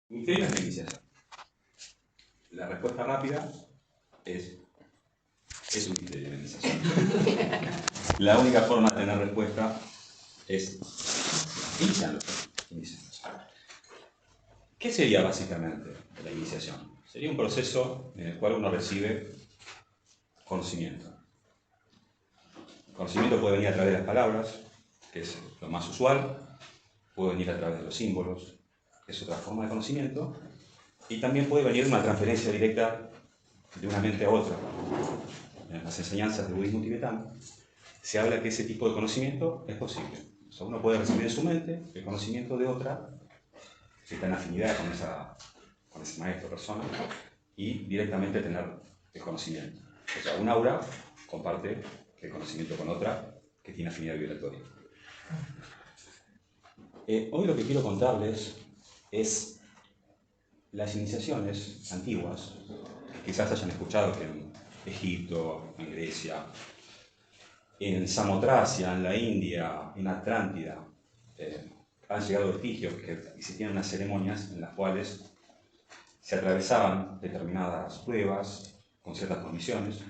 Misterio es la iniciación. La respuesta rápida es un misterio la iniciación. La única forma de tener respuesta es iniciando. ¿Qué sería básicamente la iniciación? Sería un proceso en el cual uno recibe conocimiento. El conocimiento puede venir a través de las palabras, que es lo más usual, puede venir a través de los símbolos, que es otra forma de conocimiento, y también puede venir una transferencia directa de una mente a otra. En las enseñanzas del budismo tibetano se habla que ese tipo de conocimiento es posible. O sea, uno puede recibir en su mente el conocimiento de otra, si está en afinidad con ese maestro o persona, y directamente tener el conocimiento. O sea, un aura comparte el conocimiento con otra que tiene afinidad vibratoria. Hoy lo que quiero contarles es las iniciaciones antiguas, que quizás hayan escuchado que en Egipto, en Grecia, en Samotracia, en la India, en Atlántida, han llegado vestigios que existían unas ceremonias en las cuales se atravesaban determinadas pruebas con ciertas condiciones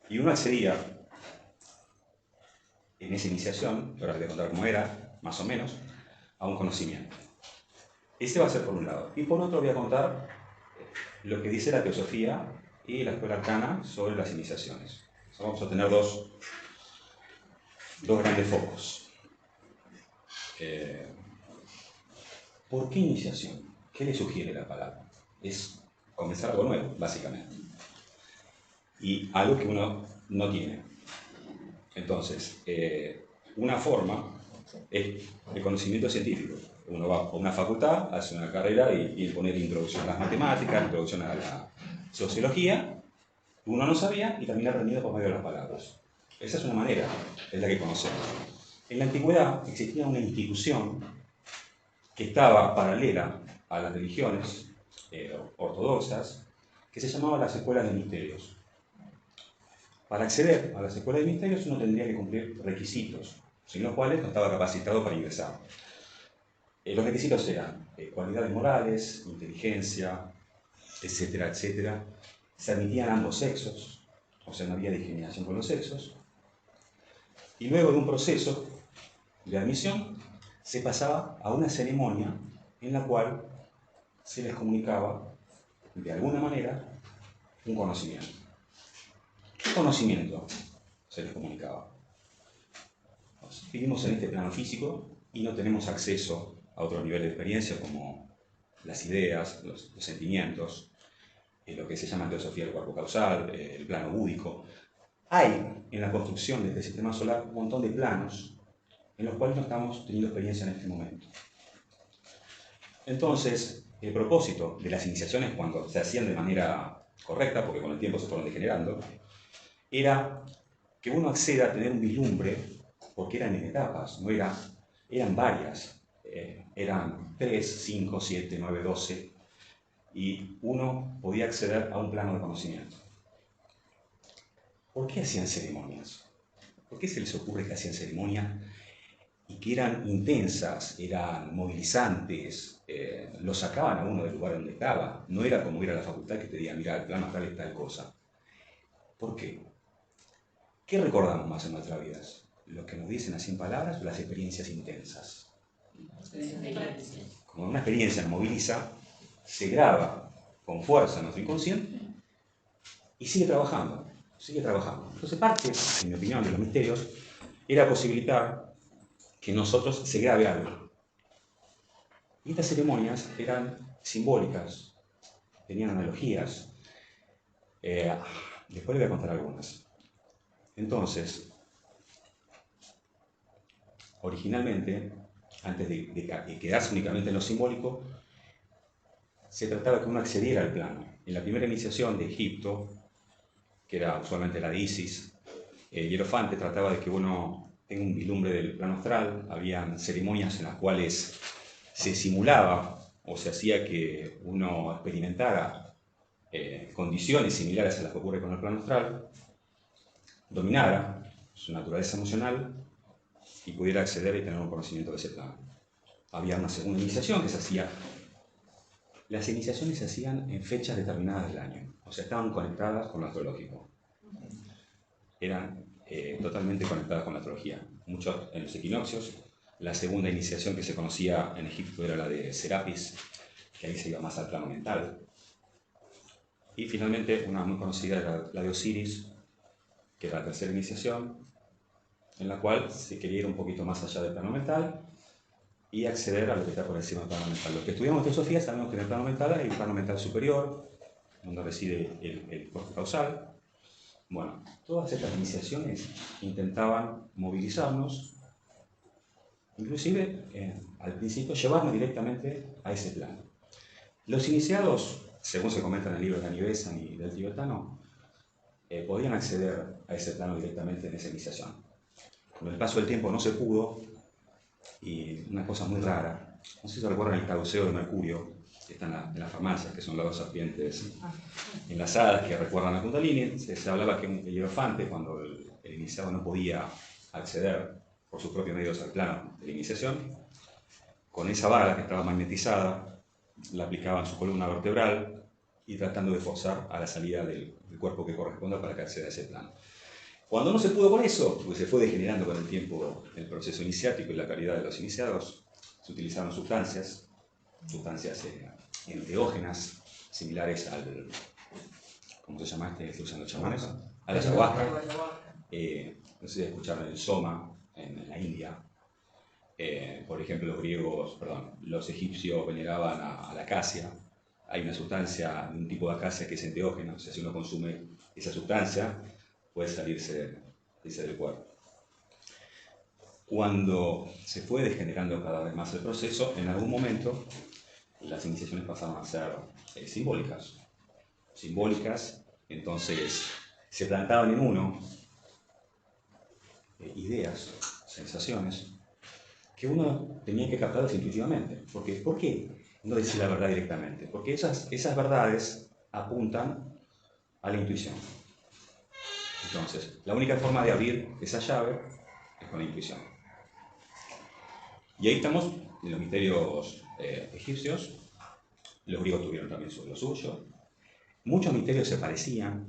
y uno accedía en esa iniciación, que ahora les voy a contar cómo era, más o menos, a un conocimiento. Este va a ser por un lado. Y por otro voy a contar lo que dice la teosofía y la escuela arcana sobre las iniciaciones. Entonces vamos a tener dos grandes focos. ¿Por qué iniciación? ¿Qué le sugiere la palabra? Es comenzar algo nuevo, básicamente. Y algo que uno no tiene. Entonces, una forma es el conocimiento científico. Uno va a una facultad, hace una carrera y pone introducción a las matemáticas, introducción a la sociología. Uno no sabía y también aprendido por medio de las palabras. Esa es una manera, es la que conocemos. En la antigüedad existía una institución que estaba paralela a las religiones ortodoxas, que se llamaba las escuelas de misterios. Para acceder a las escuelas de misterios uno tendría que cumplir requisitos, sin los cuales no estaba capacitado para ingresar. Los requisitos eran cualidades morales, inteligencia, etcétera, etcétera. Se admitían ambos sexos, o sea, no había discriminación con los sexos. Y luego de un proceso de admisión, se pasaba a una ceremonia en la cual se les comunicaba, de alguna manera, un conocimiento. ¿Qué conocimiento se les comunicaba? Vivimos en este plano físico y no tenemos acceso a otro nivel de experiencia como las ideas, los sentimientos, lo que se llama teosofía del cuerpo causal, el plano búdico. Hay en la construcción de este sistema solar un montón de planos en los cuales no estamos teniendo experiencia en este momento. Entonces, el propósito de las iniciaciones, cuando se hacían de manera correcta, porque con el tiempo se fueron degenerando, era que uno acceda a tener un vislumbre, porque eran en etapas, no eran varias, eran 3, 5, 7, 9, 12, y uno podía acceder a un plano de conocimiento. ¿Por qué hacían ceremonias? ¿Por qué se les ocurre que hacían ceremonias y que eran intensas, eran movilizantes, lo sacaban a uno del lugar donde estaba? No era como ir a la facultad que te diga, mira, el plano astral es tal cosa. ¿Por qué? ¿Qué recordamos más en nuestras vidas? ¿Lo que nos dicen así en palabras o las experiencias intensas? Como una experiencia nos moviliza, se graba con fuerza en nuestro inconsciente y sigue trabajando, sigue trabajando. Entonces parte, en mi opinión, de los misterios era posibilitar que nosotros se grabe algo. Y estas ceremonias eran simbólicas, tenían analogías. Después les voy a contar algunas. Entonces, originalmente, antes de quedarse únicamente en lo simbólico, se trataba de que uno accediera al plano. En la primera iniciación de Egipto, que era usualmente la de Isis, Hierofante trataba de que uno tenga un vislumbre del plano astral. Habían ceremonias en las cuales se simulaba o se hacía que uno experimentara condiciones similares a las que ocurre con el plano astral, dominara su naturaleza emocional y pudiera acceder y tener un conocimiento de ese plano. Había una segunda iniciación que se hacía las iniciaciones se hacían en fechas determinadas del año, o sea, estaban conectadas con lo astrológico. Eran totalmente conectadas con la astrología. Mucho en los equinoccios. La segunda iniciación que se conocía en Egipto era la de Serapis, que ahí se iba más al plano mental. Y finalmente una muy conocida era la de Osiris, que era la tercera iniciación, en la cual se quería ir un poquito más allá del plano mental y acceder a lo que está por encima del plano mental. Los que estudiamos teosofía sabemos que en el plano mental hay un plano mental superior, donde reside el corte causal. Bueno, todas estas iniciaciones intentaban movilizarnos, inclusive al principio llevarnos directamente a ese plano. Los iniciados, según se comenta en el libro de Anibesan y del tibetano, podían acceder a ese plano directamente en esa iniciación. Con el paso del tiempo no se pudo, y una cosa muy rara, no sé si se recuerdan el caduceo de Mercurio, que está en las farmacias, que son las dos serpientes enlazadas que recuerdan a Kundalini. Se hablaba que un hierofante, cuando el iniciado no podía acceder por sus propios medios al plano de la iniciación, con esa vara que estaba magnetizada, la aplicaba en su columna vertebral y tratando de forzar a la salida del cuerpo que corresponda para que acceda a ese plano. Cuando no se pudo con eso, porque se fue degenerando con el tiempo el proceso iniciático y la calidad de los iniciados, se utilizaron sustancias enteógenas, similares al, ¿cómo se llama este que usan los chamanes? A la ayahuasca. No sé si escucharon el soma en la India. Por ejemplo, los egipcios veneraban a la acacia. Hay una sustancia, un tipo de acacia que es enteógena, o sea, si uno consume esa sustancia, puede salirse del cuerpo. Cuando se fue degenerando cada vez más el proceso, en algún momento las iniciaciones pasaron a ser simbólicas. Entonces se plantaban en uno ideas, sensaciones, que uno tenía que captarlas intuitivamente. ¿Por qué no decir la verdad directamente? Porque esas verdades apuntan a la intuición. Entonces, la única forma de abrir esa llave es con la intuición. Y ahí estamos en los misterios egipcios. Los griegos tuvieron también lo suyo. Muchos misterios se parecían.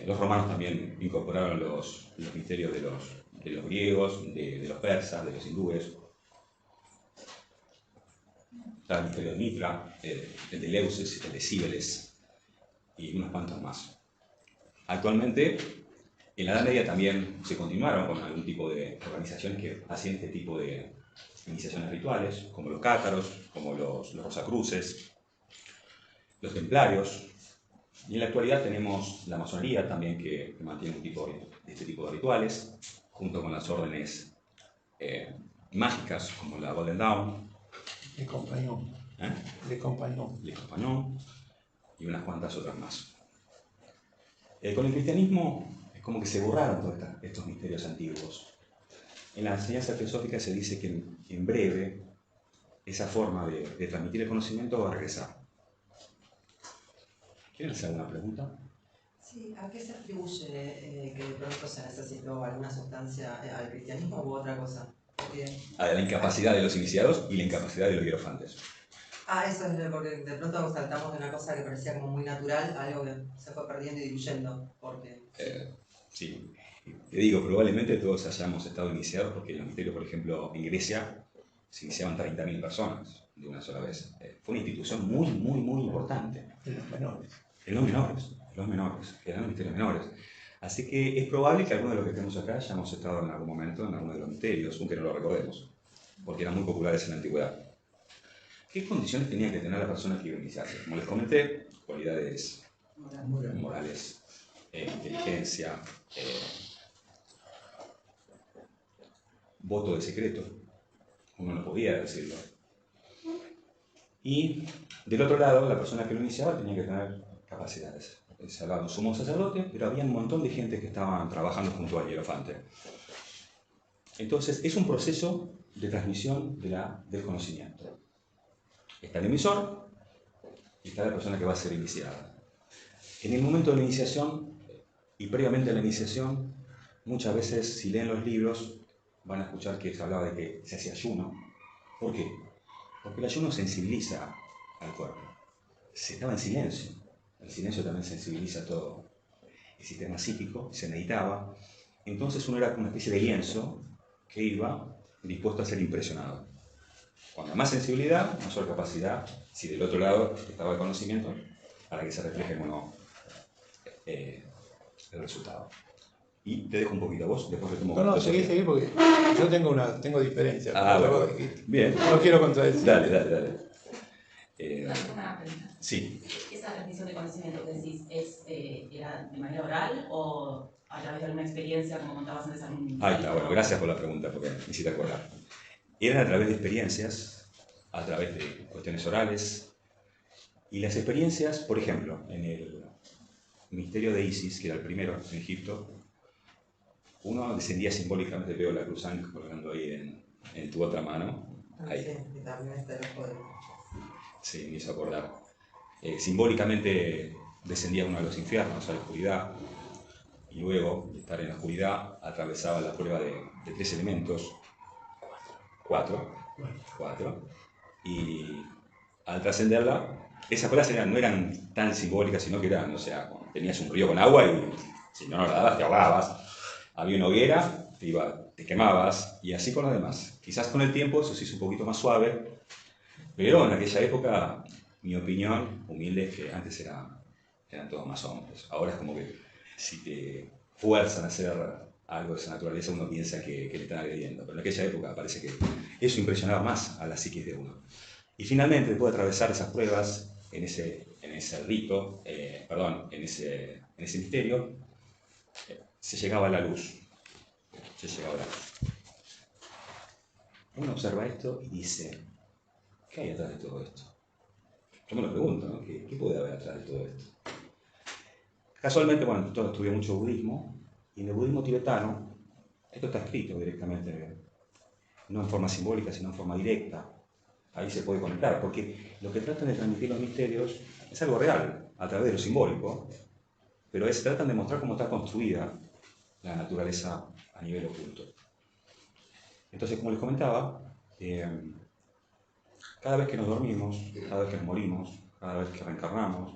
Los romanos también incorporaron los misterios de los griegos, de los persas, de los hindúes. Está el misterio de Mitra, el de Leuces, el de Cíbeles y unos cuantos más. Actualmente, en la Edad Media también se continuaron con algún tipo de organizaciones que hacían este tipo de iniciaciones rituales, como los cátaros, como los rosacruces, los templarios. Y en la actualidad tenemos la masonería también que mantiene este tipo de rituales, junto con las órdenes mágicas, como la Golden Dawn, Les Compagnons, Les Compagnons y unas cuantas otras más. Con el cristianismo es como que se borraron todos estos misterios antiguos. En la enseñanza teosófica se dice que en breve esa forma de transmitir el conocimiento va a regresar. ¿Quieren hacer alguna pregunta? Sí, ¿a qué se atribuye que de pronto se necesitó alguna sustancia al cristianismo u otra cosa? A la incapacidad de los iniciados y la incapacidad de los hierofantes. Eso es porque de pronto saltamos de una cosa que parecía como muy natural a algo que se fue perdiendo y diluyendo. Sí, te digo, probablemente todos hayamos estado iniciados porque en los misterios, por ejemplo, en Grecia se iniciaban 30.000 personas de una sola vez. Fue una institución muy, muy, muy importante. En los menores. En los menores, que eran los misterios menores. Así que es probable que algunos de los que estemos acá hayamos estado en algún momento en alguno de los misterios, aunque no lo recordemos, porque eran muy populares en la antigüedad. ¿Qué condiciones tenía que tener la persona que iba a iniciarse? Como les comenté, cualidades morales, inteligencia, voto de secreto, uno no podía decirlo. Y del otro lado, la persona que lo iniciaba tenía que tener capacidades. Se hablaba de un sumo sacerdote, pero había un montón de gente que estaban trabajando junto al hierofante. Entonces, es un proceso de transmisión del conocimiento. Está el emisor y está la persona que va a ser iniciada. En el momento de la iniciación y previamente a la iniciación, muchas veces, si leen los libros, van a escuchar que se hablaba de que se hacía ayuno. ¿Por qué? Porque el ayuno sensibiliza al cuerpo. Se estaba en silencio. El silencio también sensibiliza todo el sistema psíquico, se meditaba. Entonces uno era como una especie de lienzo que iba dispuesto a ser impresionado. Cuando más sensibilidad, mayor capacidad, si del otro lado estaba el conocimiento, para que se refleje en uno el resultado. Y te dejo un poquito a vos, después retomo. No, seguí, porque yo tengo diferencias. Bueno, bien. No quiero contradecir. Dale. Una pregunta. Sí. ¿Esa transmisión de conocimiento que decís era de manera oral o a través de alguna experiencia, como contabas antes? Ahí está, bueno, gracias por la pregunta, porque me hiciste acordar. Eran a través de experiencias, a través de cuestiones orales, y las experiencias, por ejemplo, en el misterio de Isis, que era el primero en Egipto, uno descendía simbólicamente, veo la cruz Ankh colgando ahí en tu otra mano. Ahí. Sí, y también está el ojo de Muchas. Sí, me hizo acordar. Simbólicamente descendía uno a los infiernos, a la oscuridad, y luego de estar en la oscuridad atravesaba la prueba de 3 elementos, 4, y al trascenderla, esas pruebas no eran tan simbólicas, sino que eran, o sea, tenías un río con agua y si no lo dabas te ahogabas, había una hoguera, te quemabas, y así con lo demás. Quizás con el tiempo eso se hizo un poquito más suave, pero en aquella época, mi opinión humilde es que antes eran todos más hombres. Ahora es como que si te fuerzan a hacer algo de esa naturaleza, uno piensa que le están agrediendo. Pero en aquella época parece que eso impresionaba más a la psiquis de uno. Y finalmente, después de atravesar esas pruebas, en ese rito, en ese misterio, se llegaba a la luz. Uno observa esto y dice, ¿qué hay atrás de todo esto? Yo me lo pregunto, ¿no? ¿Qué puede haber atrás de todo esto? Casualmente, bueno, yo estudié mucho budismo, y en el budismo tibetano, esto está escrito directamente, no en forma simbólica, sino en forma directa. Ahí se puede conectar, porque lo que tratan de transmitir los misterios es algo real, a través de lo simbólico, pero tratan de mostrar cómo está construida la naturaleza a nivel oculto. Entonces, como les comentaba, cada vez que nos dormimos, cada vez que nos morimos, cada vez que reencarnamos,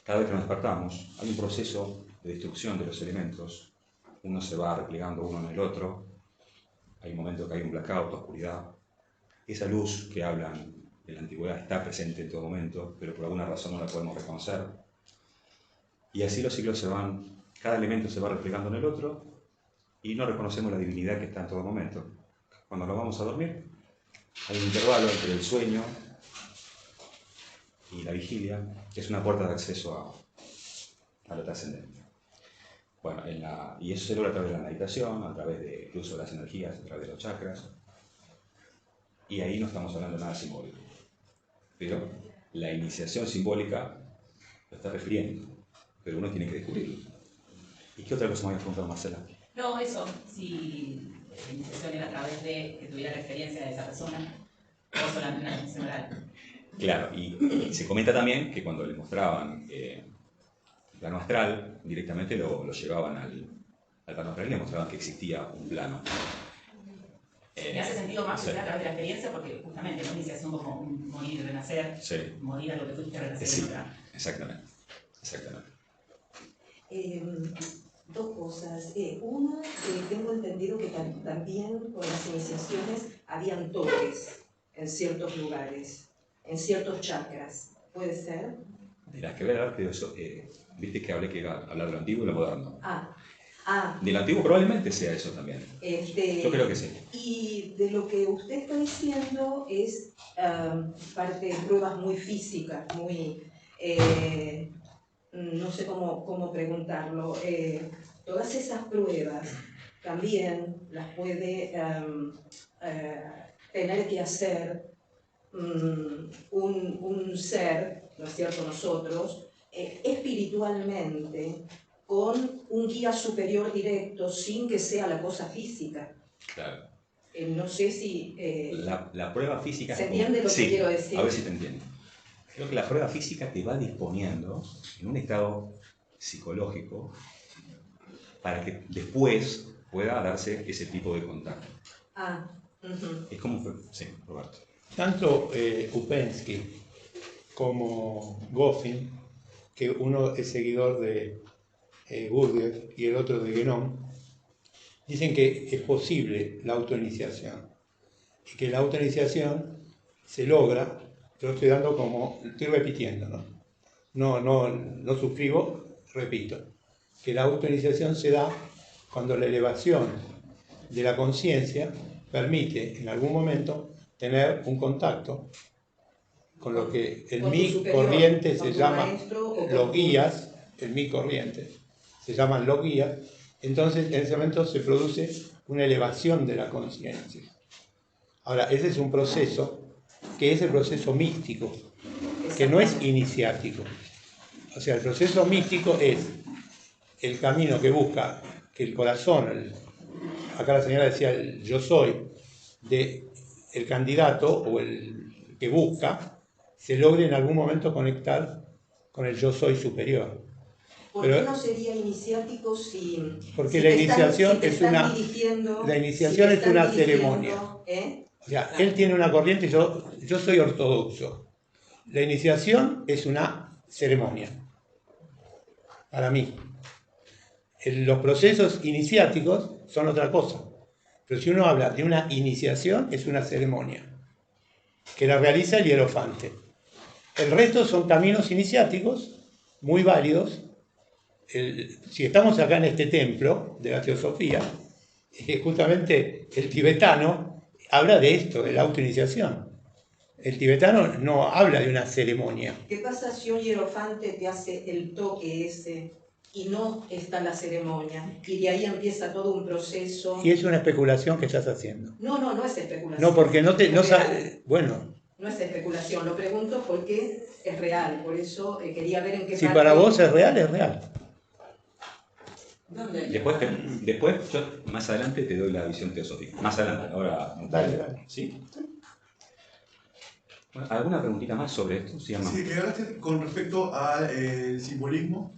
cada vez que nos despertamos, hay un proceso de destrucción de los elementos. Uno se va replegando uno en el otro. Hay un momento que hay un blackout, oscuridad. Esa luz que hablan de la antigüedad está presente en todo momento, pero por alguna razón no la podemos reconocer. Y así los siglos se van, cada elemento se va replegando en el otro y no reconocemos la divinidad que está en todo momento. Cuando nos vamos a dormir, hay un intervalo entre el sueño y la vigilia, que es una puerta de acceso a lo trascendente. Bueno, y eso se logra a través de la meditación, a través de incluso las energías, a través de los chakras. Y ahí no estamos hablando de nada simbólico. Pero la iniciación simbólica lo está refiriendo, pero uno tiene que descubrirlo. ¿Y qué otra cosa me había preguntado, Marcela? No, eso, si la iniciación era a través de que tuviera la experiencia de esa persona o solamente una transmisión oral. Claro, y se comenta también que cuando le mostraban el plano astral, directamente lo llevaban al plano astral y le mostraban que existía un plano. Me hace sentido más que sea a través de la experiencia, porque justamente la iniciación como un morir y renacer, Sí. morir a lo que fuiste, renacer Sí, en otra. exactamente. Dos cosas. Una, tengo entendido que también con las iniciaciones habían toques en ciertos lugares, en ciertos chakras. ¿Puede ser? Dirás que ver, pero eso, viste que hablé que iba a hablar de lo antiguo y lo moderno. De lo antiguo probablemente sea eso también. Yo creo que sí. Y de lo que usted está diciendo es parte de pruebas muy físicas, muy... no sé cómo preguntarlo. Todas esas pruebas también las puede tener que hacer un ser, ¿no es cierto?, nosotros, espiritualmente, con un guía superior directo, sin que sea la cosa física. Claro. No sé si... La prueba física... ¿Se entiende lo que quiero decir? A ver si te entiendo. Creo que la prueba física te va disponiendo en un estado psicológico para que después pueda darse ese tipo de contacto. Uh-huh. Es como... Sí, Roberto. tanto Upensky como Goffin, que uno es seguidor de Gurdjieff y el otro de Guénon, dicen que es posible la autoiniciación y que la autoiniciación se logra, yo estoy dando como, estoy repitiendo, no suscribo, repito, que la autoiniciación se da cuando la elevación de la conciencia permite en algún momento tener un contacto con lo que en mi corriente se llama los guías, en mi corriente se llaman los guías. Entonces en ese momento se produce una elevación de la conciencia. Ahora, ese es un proceso que es el proceso místico, que no es iniciático. O sea, el proceso místico es el camino que busca que el corazón, acá la señora decía el yo soy, de el candidato o el que busca, se logre en algún momento conectar con el yo soy superior. ¿Por qué no sería iniciático si... Porque si la te iniciación están es una... dirigiendo, La iniciación es una ceremonia. ¿eh? O sea, él tiene una corriente y yo soy ortodoxo. La iniciación es una ceremonia, para mí. Los procesos iniciáticos son otra cosa. Pero si uno habla de una iniciación, es una ceremonia, que la realiza el hierofante. El resto son caminos iniciáticos, muy válidos. Si estamos acá en este templo de la teosofía, justamente el tibetano habla de esto, de la autoiniciación. El tibetano no habla de una ceremonia. ¿Qué pasa si un hierofante te hace el toque ese y no está la ceremonia? Y de ahí empieza todo un proceso. Y es una especulación que estás haciendo. No es especulación. No, porque no sabes. Bueno. No es especulación, lo pregunto porque es real, por eso quería ver en qué Si parte... para vos es real, es real. Después yo más adelante te doy la visión teosófica. Más adelante, ahora. Dale. ¿Sí? Bueno, ¿alguna preguntita más sobre esto? Sí, que hablaste con respecto al simbolismo,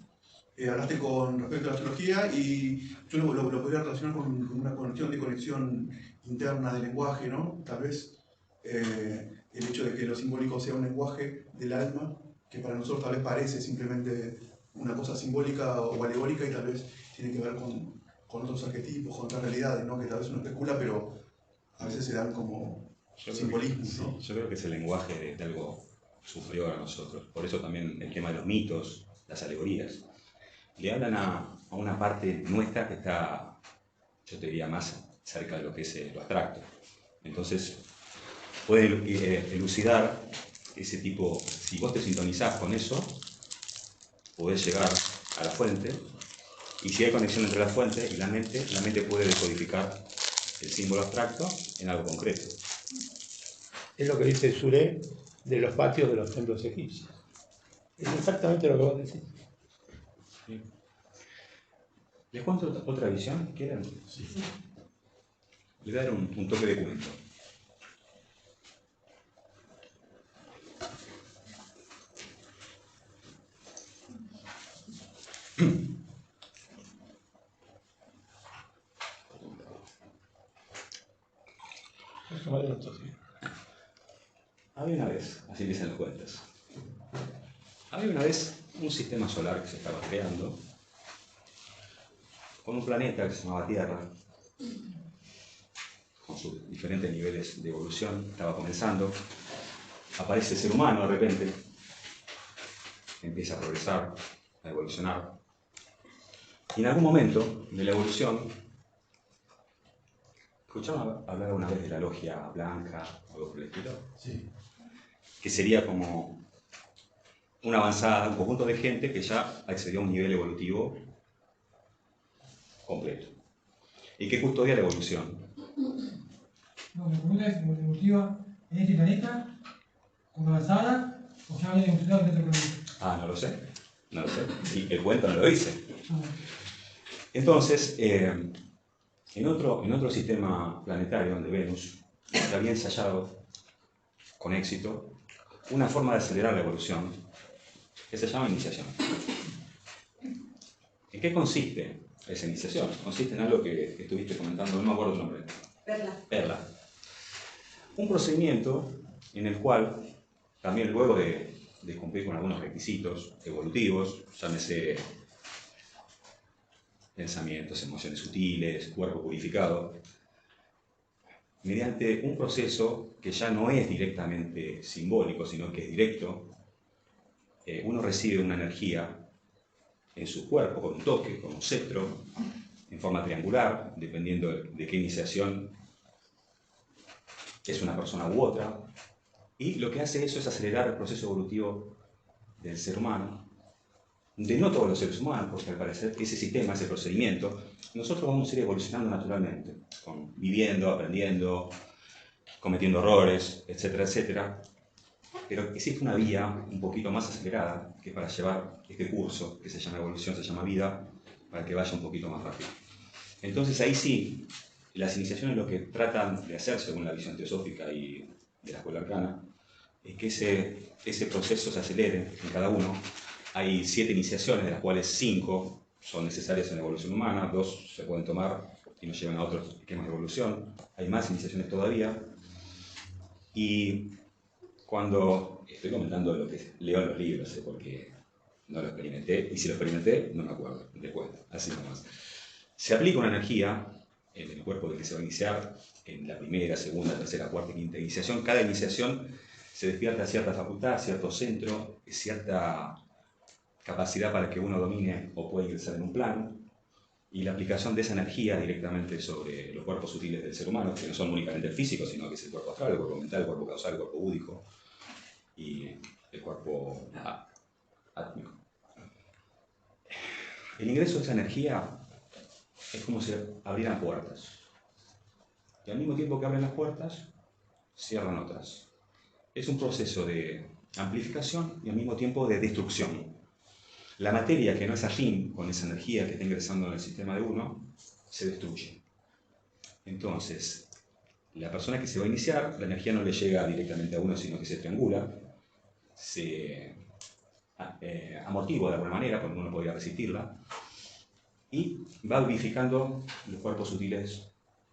hablaste con respecto a la astrología y yo lo podría relacionar con una cuestión de conexión interna del lenguaje, ¿no? Tal vez el hecho de que lo simbólico sea un lenguaje del alma, que para nosotros tal vez parece simplemente una cosa simbólica o alegórica y tal vez tiene que ver con otros arquetipos, con otras realidades, ¿no? Que tal vez uno especula, pero a veces se dan como simbolismos, ¿no? Yo creo que es el lenguaje de algo superior a nosotros. Por eso también el tema de los mitos, las alegorías, le hablan a una parte nuestra que está, yo te diría, más cerca de lo que es lo abstracto. Entonces, puede elucidar ese tipo, si vos te sintonizás con eso, podés llegar a la fuente, y si hay conexión entre la fuente y la mente puede decodificar el símbolo abstracto en algo concreto. Es lo que dice Suré de los patios de los templos egipcios. Es exactamente lo que vos decís. Sí. ¿Les cuento otra visión? ¿Quieren? Sí. Les voy a dar un toque de cuento. Había una vez, así dicen los cuentos, había una vez un sistema solar que se estaba creando con un planeta que se llamaba Tierra, con sus diferentes niveles de evolución, estaba comenzando, aparece el ser humano de repente, empieza a progresar, a evolucionar, y en algún momento de la evolución, ¿escucharon hablar alguna vez de la logia blanca o algo por el estilo? Sí. Que sería como una avanzada, un conjunto de gente que ya accedió a un nivel evolutivo completo y que custodia la evolución. No, la pregunta es evolutiva en este planeta, como avanzada, o ya viene evolucionado en otro planeta. Ah, no lo sé. Y el cuento no lo dice. Entonces, en otro sistema planetario de Venus, se había ensayado con éxito una forma de acelerar la evolución que se llama iniciación. ¿En qué consiste esa iniciación? Consiste en algo que estuviste comentando, no me acuerdo el nombre. Perla. Perla. Un procedimiento en el cual también luego de cumplir con algunos requisitos evolutivos, llámese pensamientos, emociones sutiles, cuerpo purificado, mediante un proceso que ya no es directamente simbólico, sino que es directo, uno recibe una energía en su cuerpo, con un toque, con un cetro, en forma triangular, dependiendo de qué iniciación es una persona u otra, y lo que hace eso es acelerar el proceso evolutivo del ser humano, de no todos los seres humanos, porque al parecer ese sistema, ese procedimiento, nosotros vamos a ir evolucionando naturalmente, viviendo, aprendiendo, cometiendo errores, etcétera, etcétera. Pero existe una vía un poquito más acelerada que para llevar este curso, que se llama evolución, se llama vida, para que vaya un poquito más rápido. Entonces ahí sí, las iniciaciones lo que tratan de hacer, según la visión teosófica y de la escuela arcana, es que ese proceso se acelere en cada uno. Hay 7 iniciaciones, de las cuales 5 son necesarias en la evolución humana, 2 se pueden tomar y nos llevan a otros esquemas de evolución. Hay más iniciaciones todavía. Y cuando estoy comentando lo que leo en los libros, porque no lo experimenté, y si lo experimenté, no me acuerdo, te cuento, así nomás. Se aplica una energía en el cuerpo del que se va a iniciar, en la primera, segunda, tercera, cuarta y quinta iniciación. Cada iniciación se despierta cierta facultad, cierto centro, cierta capacidad para que uno domine o pueda ingresar en un plano, y la aplicación de esa energía directamente sobre los cuerpos sutiles del ser humano, que no son únicamente el físico, sino que es el cuerpo astral, el cuerpo mental, el cuerpo causal, el cuerpo búdico y el cuerpo átmico. El ingreso de esa energía es como si abrieran puertas, y al mismo tiempo que abren las puertas, cierran otras. Es un proceso de amplificación y al mismo tiempo de destrucción. La materia que no es afín con esa energía que está ingresando en el sistema de uno, se destruye. Entonces, la persona que se va a iniciar, la energía no le llega directamente a uno, sino que se triangula, se amortigua de alguna manera, porque uno podría resistirla, y va vivificando los cuerpos sutiles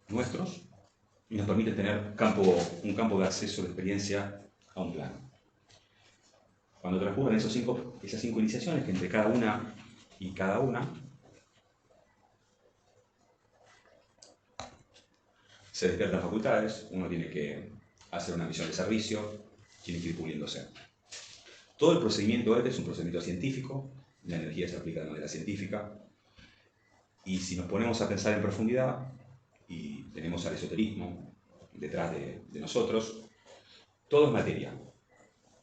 nuestros, y nos permite tener un campo de acceso de experiencia a un plano. Cuando transcurren esas 5 iniciaciones, que entre cada una y cada una se despiertan facultades, uno tiene que hacer una misión de servicio, tiene que ir puliéndose. Todo el procedimiento es un procedimiento científico, la energía se aplica de manera científica, y si nos ponemos a pensar en profundidad, y tenemos al esoterismo detrás de nosotros, todo es materia.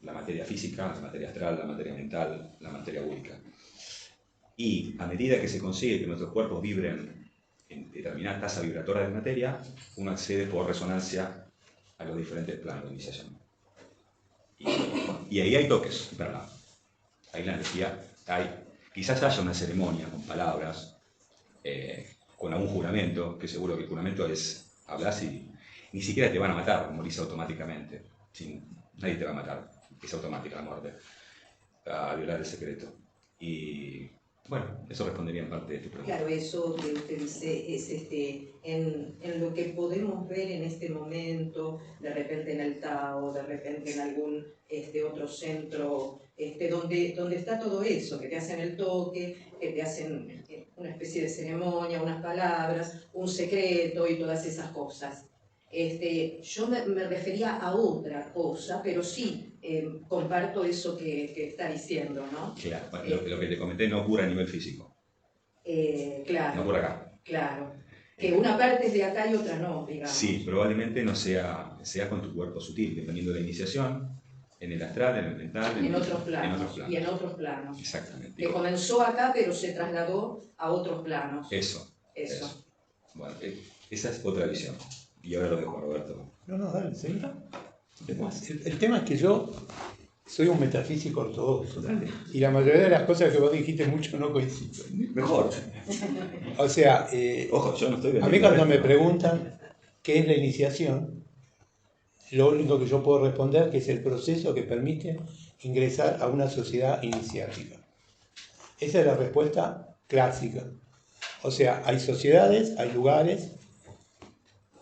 La materia física, la materia astral, la materia mental, la materia búdica. Y a medida que se consigue que nuestros cuerpos vibren en determinada tasa vibratoria de materia, uno accede por resonancia a los diferentes planos de iniciación. Y ahí hay toques, ¿verdad? Ahí la energía hay. Quizás haya una ceremonia con palabras, con algún juramento, que seguro que el juramento es, hablas y ni siquiera te van a matar, morís automáticamente. Nadie te va a matar. Es automática la muerte, a violar el secreto. Y bueno, eso respondería en parte de tu pregunta. Claro, eso que usted dice es en lo que podemos ver en este momento, de repente en el Tao, de repente en algún otro centro, donde está todo eso, que te hacen el toque, que te hacen una especie de ceremonia, unas palabras, un secreto y todas esas cosas. Yo me refería a otra cosa, pero sí comparto eso que está diciendo, ¿no? Claro, lo que te comenté no ocurre a nivel físico. Claro. No ocurre acá. Claro. Que una parte es de acá y otra no, digamos. Sí, probablemente no sea con tu cuerpo sutil, dependiendo de la iniciación, en el astral, en el mental, en otros planos. Y en otros planos. Exactamente. Que comenzó acá, pero se trasladó a otros planos. Eso. Bueno, esa es otra visión. Y ahora lo dejo a Roberto. No, dale, seguí. El tema es que yo soy un metafísico ortodoxo. Dale. Y la mayoría de las cosas que vos dijiste mucho no coinciden. Mejor. O sea, Ojo, yo no estoy a mí cuando me preguntan qué es la iniciación, lo único que yo puedo responder que es el proceso que permite ingresar a una sociedad iniciática. Esa es la respuesta clásica. O sea, hay sociedades, hay lugares,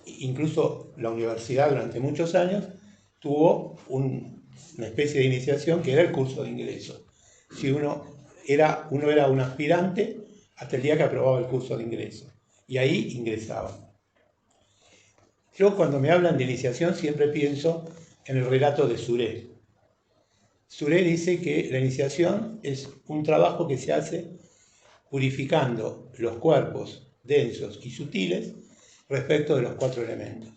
incluso la universidad durante muchos años tuvo una especie de iniciación que era el curso de ingreso. Si uno era un aspirante hasta el día que aprobaba el curso de ingreso. Y ahí ingresaba. Yo cuando me hablan de iniciación siempre pienso en el relato de Suré. Suré dice que la iniciación es un trabajo que se hace purificando los cuerpos densos y sutiles respecto de los 4 elementos.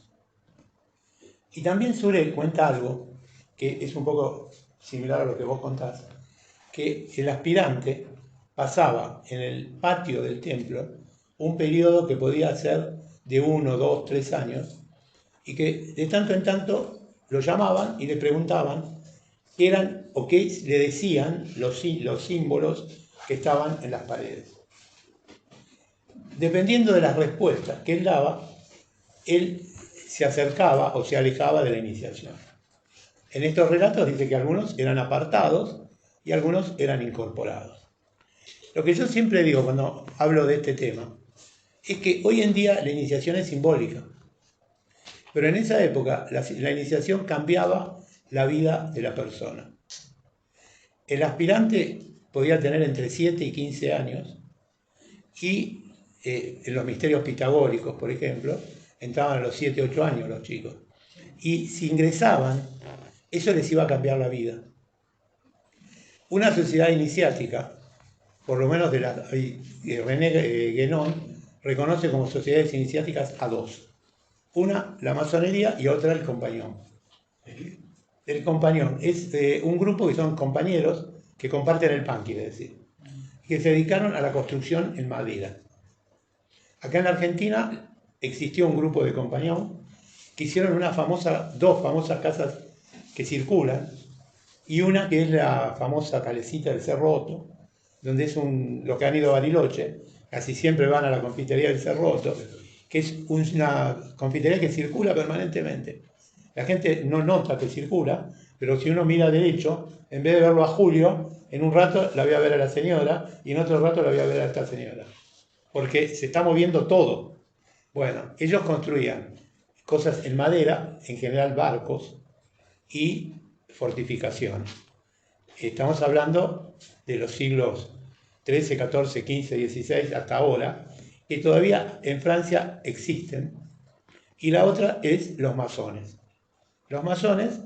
Y también Suré cuenta algo que es un poco similar a lo que vos contás, que el aspirante pasaba en el patio del templo un periodo que podía ser de 1, 2, 3 años, y que de tanto en tanto lo llamaban y le preguntaban qué eran o qué le decían los símbolos que estaban en las paredes. Dependiendo de las respuestas que él daba, él se acercaba o se alejaba de la iniciación. En estos relatos dice que algunos eran apartados y algunos eran incorporados. Lo que yo siempre digo cuando hablo de este tema es que hoy en día la iniciación es simbólica, pero en esa época la iniciación cambiaba la vida de la persona. El aspirante podía tener entre 7 y 15 años y en los misterios pitagóricos, por ejemplo, entraban a los 7, 8 años los chicos. Y si ingresaban, eso les iba a cambiar la vida. Una sociedad iniciática, por lo menos René Guénon reconoce como sociedades iniciáticas a 2. Una, la masonería, y otra, el compañón. El compañón es un grupo que son compañeros que comparten el pan, quiere decir, que se dedicaron a la construcción en madera. Acá en la Argentina existió un grupo de compañón que hicieron dos famosas casas que circulan, y una que es la famosa calecita del Cerro Otto, donde es los que han ido a Bariloche, casi siempre van a la confitería del Cerro Otto, que es una confitería que circula permanentemente. La gente no nota que circula, pero si uno mira derecho, en vez de verlo a Julio, en un rato la voy a ver a la señora y en otro rato la voy a ver a esta señora. Porque se está moviendo todo. Bueno, ellos construían cosas en madera, en general barcos, y fortificaciones. Estamos hablando de los siglos XIII, XIV, XV, XVI hasta ahora, que todavía en Francia existen. Y la otra es los masones. Los masones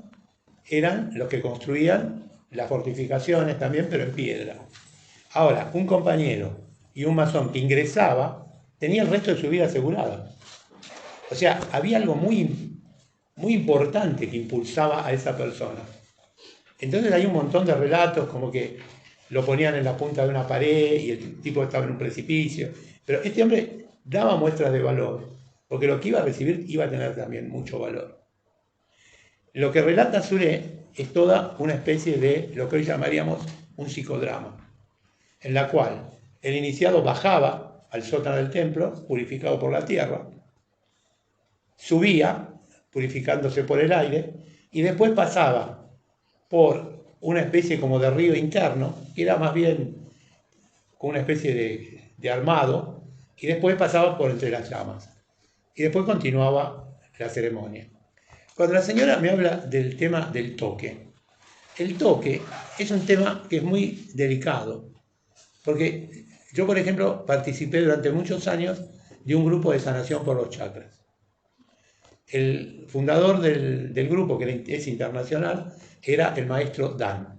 eran los que construían las fortificaciones también, pero en piedra. Ahora, un compañero y un masón que ingresaba tenía el resto de su vida asegurada. O sea, había algo muy, muy importante que impulsaba a esa persona. Entonces hay un montón de relatos como que lo ponían en la punta de una pared y el tipo estaba en un precipicio. Pero este hombre daba muestras de valor, porque lo que iba a recibir iba a tener también mucho valor. Lo que relata Suré es toda una especie de lo que hoy llamaríamos un psicodrama, en la cual el iniciado bajaba al sótano del templo, purificado por la tierra, subía, purificándose por el aire, y después pasaba por una especie como de río interno, que era más bien como una especie de armado, y después pasaba por entre las llamas. Y después continuaba la ceremonia. Cuando la señora me habla del tema del toque, el toque es un tema que es muy delicado, porque yo, por ejemplo, participé durante muchos años de un grupo de sanación por los chakras. El fundador del grupo, que es internacional, era el maestro Dan.